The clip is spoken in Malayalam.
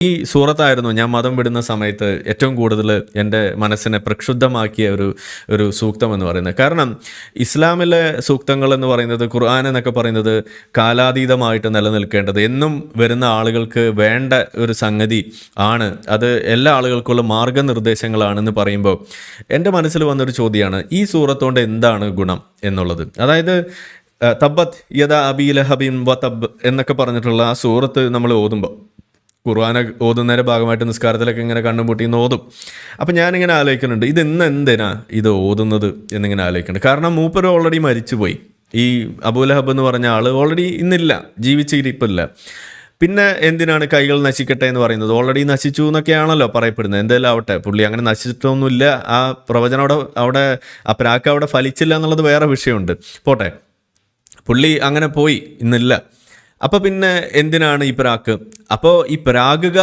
ഈ സൂറത്തായിരുന്നു ഞാൻ മതം വിടുന്ന സമയത്ത് ഏറ്റവും കൂടുതൽ എൻ്റെ മനസ്സിനെ പ്രക്ഷുബ്ധമാക്കിയ ഒരു സൂക്തം എന്ന് പറയുന്നത്. കാരണം ഇസ്ലാമിലെ സൂക്തങ്ങൾ എന്ന് പറയുന്നത്, ഖുർആൻ എന്നൊക്കെ പറയുന്നത് കാലാതീതമായിട്ട് നിലനിൽക്കേണ്ടത്, എന്നും വരുന്ന ആളുകൾക്ക് വേണ്ട ഒരു സംഗതി ആണ്, അത് എല്ലാ ആളുകൾക്കുള്ള മാർഗനിർദ്ദേശങ്ങളാണെന്ന് പറയുമ്പോൾ എൻ്റെ മനസ്സിൽ വന്നൊരു ചോദ്യമാണ്, ഈ സൂറത്തുകൊണ്ട് എന്താണ് ഗുണം എന്നുള്ളത്. അതായത് തബ്ബത് യദ അബീ ലഹബിൻ വ തബ് എന്നൊക്കെ പറഞ്ഞിട്ടുള്ള ആ സൂറത്ത് നമ്മൾ ഓതുമ്പോൾ, ഖുർആന ഓതുന്നതിൻ്റെ ഭാഗമായിട്ട് നിസ്കാരത്തിലൊക്കെ ഇങ്ങനെ കണ്ണും പൊട്ടിന്ന് ഓതും. അപ്പം ഞാനിങ്ങനെ ആലോചിക്കുന്നുണ്ട്, ഇന്ന് എന്തിനാ ഇത് ഓതുന്നത് എന്നിങ്ങനെ ആലോചിക്കുന്നുണ്ട്. കാരണം മൂപ്പര് ഓൾറെഡി മരിച്ചുപോയി. ഈ അബൂലഹബ് എന്ന് പറഞ്ഞ ആൾ ഓൾറെഡി ഇന്നില്ല, ജീവിച്ചിരിപ്പില്ല. പിന്നെ എന്തിനാണ് കൈകൾ നശിക്കട്ടെ എന്ന് പറയുന്നത്? ഓൾറെഡി നശിച്ചു എന്നൊക്കെയാണല്ലോ പറയപ്പെടുന്നത്. എന്തായാലും ആവട്ടെ, പുള്ളി അങ്ങനെ നശിച്ചിട്ടൊന്നുമില്ല. ആ പ്രവചനം അവിടെ ആ പ്രാക്ക് അവിടെ ഫലിച്ചില്ല എന്നുള്ളത് വേറെ വിഷയമുണ്ട്, പോട്ടെ. പുള്ളി അങ്ങനെ പോയി, ഇന്നില്ല. അപ്പോൾ പിന്നെ എന്തിനാണ് ഈ പ്രാക്ക്? അപ്പോൾ ഈ പ്രാകുക